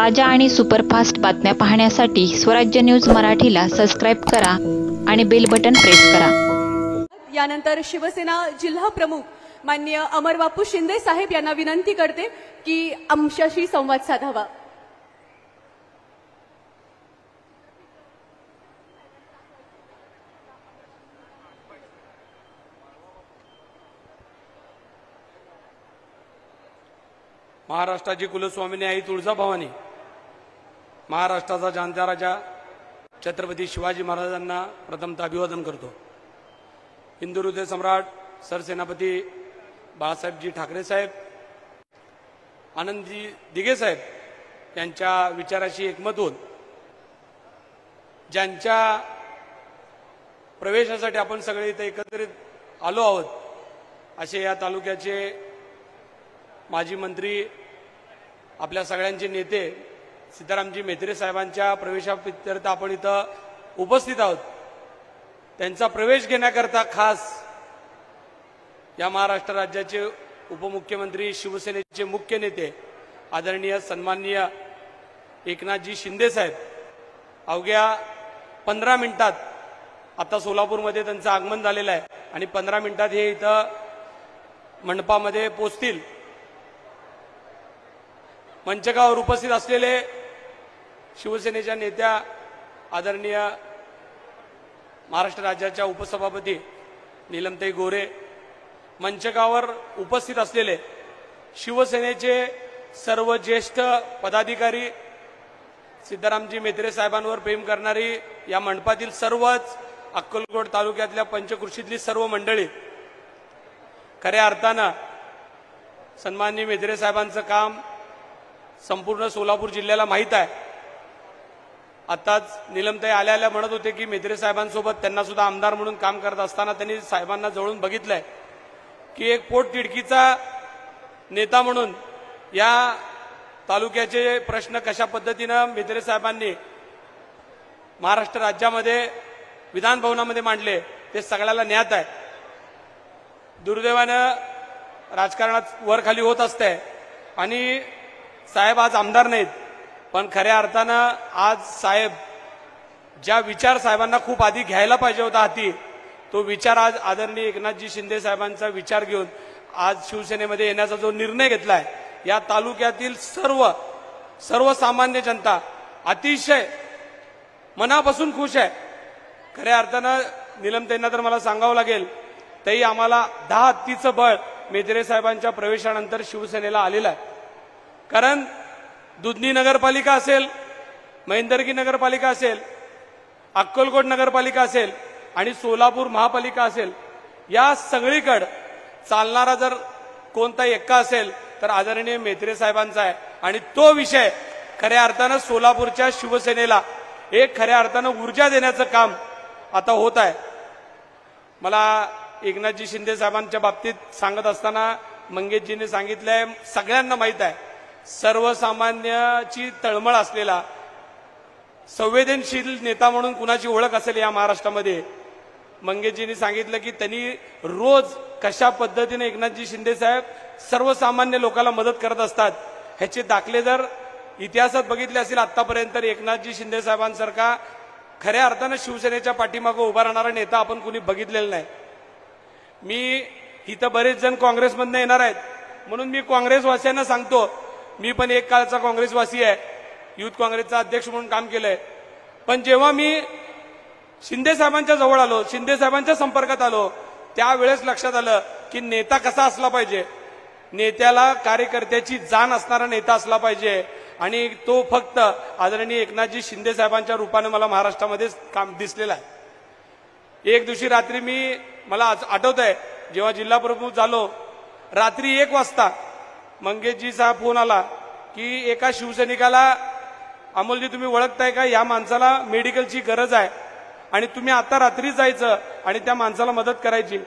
ताज्या आणि सुपरफास्ट बातम्या पाहण्यासाठी स्वराज्य न्यूज मराठीला सबस्क्राईब करा आणि बेल बटन प्रेस करा। यानंतर शिवसेना जिल्हा प्रमुख माननीय अमरबापू शिंदे साहेब यांना विनंती करते की आमच्याशी संवाद साधावा। महाराष्ट्राची कुलस्वामिनी आई तुळजाभवानी, महाराष्ट्राचा जाणता राजा छत्रपती शिवाजी महाराजांना प्रथमतः अभिवादन करतो। हिंदू हृदय सम्राट सरसेनापती बाळासाहेबजी ठाकरे साहेब, आनंदजी दिघे साहेब यांच्या विचाराशी एकमत होऊन ज्यांच्या प्रवेशासाठी आपण सगळे इथे एकत्रित आलो आहोत, असे या तालुक्याचे माजी मंत्री, आपल्या सगळ्यांचे नेते सीतारामजी मेत्रे साहेबांच्या प्रवेशाप्रित्यर्थ आपण इथं उपस्थित आहोत। त्यांचा प्रवेश घेण्याकरता खास या महाराष्ट्र राज्याचे उपमुख्यमंत्री, शिवसेनेचे मुख्य नेते आदरणीय सन्माननीय एकनाथजी शिंदे साहेब अवघ्या 15 मिनिटात आता सोलापूरमध्ये त्यांचं आगमन झालेलं आहे आणि 15 मिनिटात हे इथं मंडपामध्ये पोहोचतील। मंचकावर उपस्थित असलेले शिवसेनेच्या नेत्या आदरणीय महाराष्ट्र राज्याच्या उपसभापती नीलमताई गोरे, मंचकावर उपस्थित असलेले शिवसेनेचे सर्व ज्येष्ठ पदाधिकारी, सीतारामजी मेत्रे साहेबांवर प्रेम करणारी या मंडपातील सर्वच अक्कलकोट तालुक्यातल्या पंचकृषीतली सर्व मंडळी, खऱ्या अर्थानं सन्माननीय मेत्रे साहेबांचं काम संपूर्ण सोलापूर जिल्ह्याला माहीत आहे। आताच नीलमताई आल्या म्हणत होते की मेत्रे साहेबांसोबत त्यांना सुद्धा आमदार म्हणून काम करत असताना त्यांनी साहेबांना जवळून बघितलंय की एक पोटतिडकीचा नेता म्हणून या तालुक्याचे प्रश्न कशा पद्धतीनं मेत्रे साहेबांनी महाराष्ट्र राज्यामध्ये विधान भवनामध्ये मांडले ते सगळ्याला ज्ञात आहे। दुर्दैवानं राजकारणात वर खाली होत असते आणि साहेब आज आमदार नाहीत, पण खऱ्या अर्थानं आज साहेब ज्या विचार साहेबांना खूप आधी घ्यायला पाहिजे होता हाती, तो विचार आज आदरणीय एकनाथजी शिंदे साहेबांचा विचार घेऊन आज शिवसेनेमध्ये येण्याचा जो निर्णय घेतलाय, या तालुक्यातील सर्वसामान्य जनता अतिशय मनापासून खुश आहे। खऱ्या अर्थानं नीलमताईंना तर मला सांगावं लागेल, तरी आम्हाला 10 हत्तीचं बळ मेत्रे साहेबांच्या प्रवेशानंतर शिवसेनेला आलेलं आहे। कारण दुधनी नगरपालिका असेल, महेंदरगी नगरपालिका असेल, अक्कलकोट नगरपालिका असेल आणि सोलापूर महापालिका असेल, या सगळीकडे चालणारा जर कोणता एक्का असेल तर आदरणीय मेत्रे साहेबांचा आहे। आणि तो विषय खऱ्या अर्थानं सोलापूरच्या शिवसेनेला एक खऱ्या अर्थानं ऊर्जा देण्याचं काम आता होत आहे। मला एकनाथजी शिंदे साहेबांच्या बाबतीत सांगत असताना मंगेशजींनी सांगितलंय, सगळ्यांना माहित आहे, सर्वसामान्याची तळमळ असलेला संवेदनशील नेता म्हणून कुणाची ओळख असेल या महाराष्ट्रामध्ये। मंगेशजींनी सांगितलं की त्यांनी रोज कशा पद्धतीने एकनाथजी शिंदे साहेब सर्वसामान्य लोकांना मदत करत असतात, ह्याचे दाखले जर इतिहासात बघितले असतील आतापर्यंत, एकनाथजी शिंदे साहेबांसारखा खऱ्या अर्थानं शिवसेनेच्या पाठीमागे उभा राहणारा नेता आपण कुणी बघितलेला नाही। मी इथं बरेच जण काँग्रेसमधनं येणार आहेत म्हणून मी काँग्रेसवासियांना सांगतो, मी पण एक काळचा काँग्रेसवासी आहे, युथ काँग्रेसचा अध्यक्ष म्हणून काम केलंय, पण जेव्हा मी शिंदे साहेबांच्या जवळ आलो, शिंदे साहेबांच्या संपर्कात आलो, त्यावेळेस लक्षात आलं की नेता कसा असला पाहिजे। नेत्याला कार्यकर्त्याची जाण असणारा नेता असला पाहिजे आणि तो फक्त आदरणीय एकनाथजी शिंदे साहेबांच्या रूपाने मला महाराष्ट्रामध्ये काम दिसलेला आहे। एक दिवशी रात्री मला आठवत आहे, जेव्हा जिल्हा प्रमुख झालो, रात्री 1 वाजता मंगेशजीचा फोन आला की एका शिवसैनिकाला, अमोलजी तुम्ही ओळखताय का, या माणसाला मेडिकलची गरज आहे आणि तुम्ही आता रात्री जायचं आणि त्या माणसाला मदत करायची।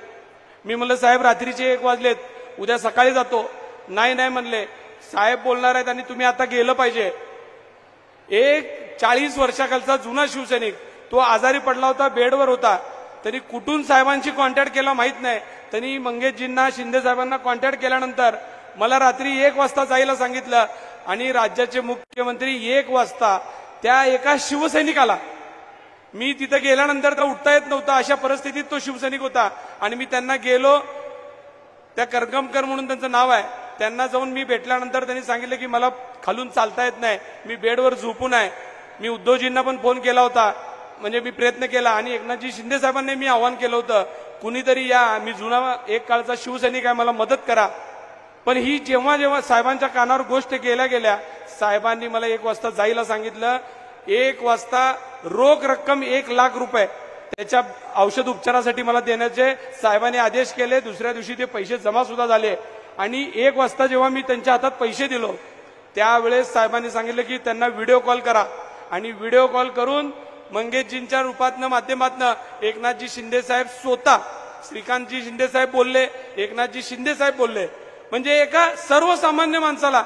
मी म्हणलं साहेब रात्रीचे 1 वाजलेत, उद्या सकाळी जातो। नाही म्हणले, साहेब बोलणार आहेत आणि तुम्ही आता गेलं पाहिजे। एक 40 वर्षाखालचा जुना शिवसैनिक, तो आजारी पडला होता, बेडवर होता, तरी कुठून साहेबांशी कॉन्टॅक्ट केला माहित नाही, त्यांनी मंगेशजींना, शिंदे साहेबांना कॉन्टॅक्ट केल्यानंतर मला रात्री 1 वाजता जायला सांगितलं आणि राज्याचे मुख्यमंत्री 1 वाजता त्या एका शिवसैनिकाला, मी तिथं गेल्यानंतर तर उठता येत नव्हता अशा परिस्थितीत तो शिवसैनिक होता, आणि मी त्यांना गेलो, त्या करगमकर म्हणून त्यांचं नाव आहे, त्यांना जाऊन मी भेटल्यानंतर त्यांनी सांगितलं की मला खालून चालता येत नाही, मी बेडवर झोपून आहे. मी उद्धवजींना पण फोन केला होता, म्हणजे मी प्रयत्न केला, आणि एकनाथजी शिंदे साहेबांनी मी आव्हान केलं होतं, कुणीतरी या, मी जुना एक काळचा शिवसैनिक आहे, मला मदत करा. पण ही जेव्हा जेव्हा साहेबांच्या कानावर गोष्ट गेल्या साहेबांनी मला 1 वाजता जायला सांगितलं. 1 वाजता रोख रक्कम 1 लाख रुपये त्याच्या औषध उपचारासाठी मला देण्याचे साहेबांनी आदेश केले. दुसऱ्या दिवशी ते पैसे जमा सुद्धा झाले, आणि 1 वाजता जेव्हा मी त्यांच्या हातात पैसे दिलो त्यावेळेस साहेबांनी सांगितलं की त्यांना व्हिडिओ कॉल करा, आणि व्हिडिओ कॉल करून मंगेशजींच्या रूपातनं माध्यमातनं एकनाथजी शिंदे साहेब स्वतः, श्रीकांतजी शिंदे साहेब बोलले, एकनाथजी शिंदे साहेब बोलले. म्हणजे एका सर्वसामान्य माणसाला,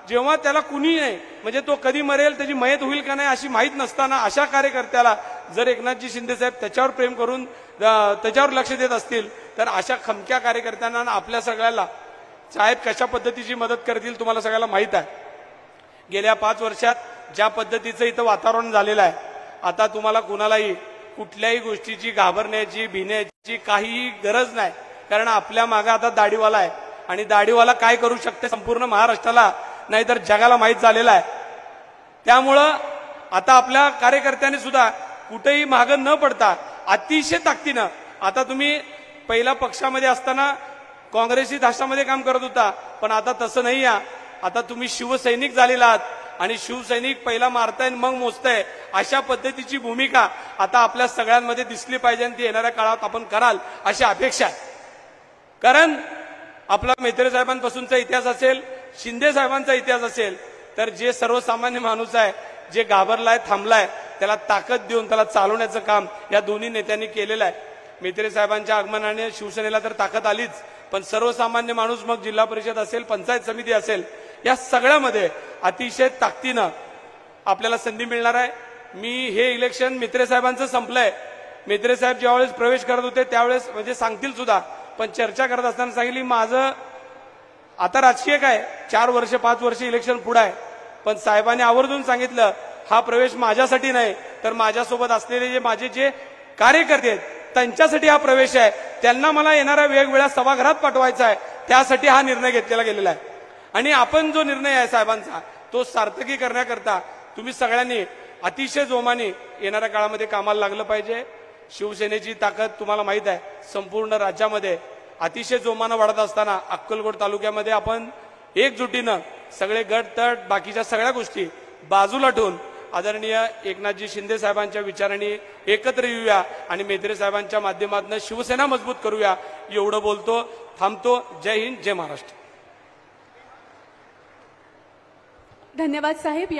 जेव्हा त्याला कुणी नाही, म्हणजे तो कधी मरेल, त्याची मयत होईल का नाही अशी माहीत नसताना, अशा कार्यकर्त्याला जर एकनाथजी शिंदे साहेब त्याच्यावर प्रेम करून त्याच्यावर लक्ष देत असतील, तर अशा खमक्या कार्यकर्त्यांना आपल्या सगळ्याला साहेब कशा पद्धतीची मदत करतील तुम्हाला सगळ्याला माहीत आहे. गेल्या 5 वर्षात ज्या पद्धतीचं इथं वातावरण झालेलं आहे, आता तुम्हाला कुणालाही कुठल्याही गोष्टीची घाबरण्याची, भिण्याची काहीही गरज नाही, कारण आपल्या मागे आता दाढीवाला आहे, आणि दाढीवाला काय करू शकते संपूर्ण महाराष्ट्राला नाहीतर जगाला माहीत झालेला आहे. त्यामुळं आता आपल्या कार्यकर्त्यांनी सुद्धा कुठेही मागं न पडता अतिशय ताकदीनं, आता तुम्ही पहिला पक्षामध्ये असताना काँग्रेसी धास्तामध्ये काम करत होता, पण आता तसं नाही आहे. आता तुम्ही शिवसैनिक झालेला आहात, आणि शिवसैनिक पहिला मारताय मग मोजताय, अशा पद्धतीची भूमिका आता आपल्या सगळ्यांमध्ये दिसली पाहिजे, आणि ती येणाऱ्या काळात आपण कराल अशी अपेक्षा आहे. कारण आपला मेत्रे साहेबांपासूनचा इतिहास असेल, शिंदे साहेबांचा इतिहास असेल, तर जे सर्वसामान्य माणूस आहे, जे घाबरलाय, थांबलाय, त्याला ताकद देऊन त्याला चालवण्याचं काम या दोन्ही नेत्यांनी केलेलं आहे. मेत्रे साहेबांच्या आगमनाने शिवसेनेला तर ताकद आलीच, पण सर्वसामान्य माणूस, मग जिल्हा परिषद असेल, पंचायत समिती असेल, या सगळ्यामध्ये अतिशय ताकदीनं आपल्याला संधी मिळणार आहे. मी हे इलेक्शन मेत्रे साहेबांचं संपलंय. मेत्रे साहेब ज्यावेळेस प्रवेश करत होते त्यावेळेस म्हणजे सांगतील सुद्धा, पण चर्चा करत असताना सांगितली, माझं आता राजकीय काय, 4 वर्ष 5 वर्ष इलेक्शन पुढे आहे, पण साहेबांनी आवर्जून सांगितलं, हा प्रवेश माझ्यासाठी नाही, तर माझ्यासोबत असलेले जे माझे जे कार्यकर्ते आहेत त्यांच्यासाठी हा प्रवेश आहे. त्यांना मला येणाऱ्या वेगवेगळ्या सभागृहात पाठवायचा आहे, त्यासाठी हा निर्णय घेतलेला गेलेला आहे. आणि आपण जो निर्णय आहे साहेबांचा, तो सार्थकी करण्याकरता तुम्ही सगळ्यांनी अतिशय जोमाने येणाऱ्या काळामध्ये कामाला लागलं पाहिजे. शिवसेनेची ताकद तुम्हाला माहित आहे, संपूर्ण राज्यामध्ये अतिशय जोमानं वाढत असताना अक्कलकोट तालुक्यामध्ये आपण एकजुटीनं सगळे गट तट बाकीच्या सगळ्या गोष्टी बाजूला ठेवून आदरणीय एकनाथजी शिंदे साहेबांच्या विचारांनी एकत्र येऊया, आणि मेत्रे साहेबांच्या माध्यमातून शिवसेना मजबूत करूया. एवढं बोलतो, थांबतो. जय हिंद, जय महाराष्ट्र. धन्यवाद साहेब.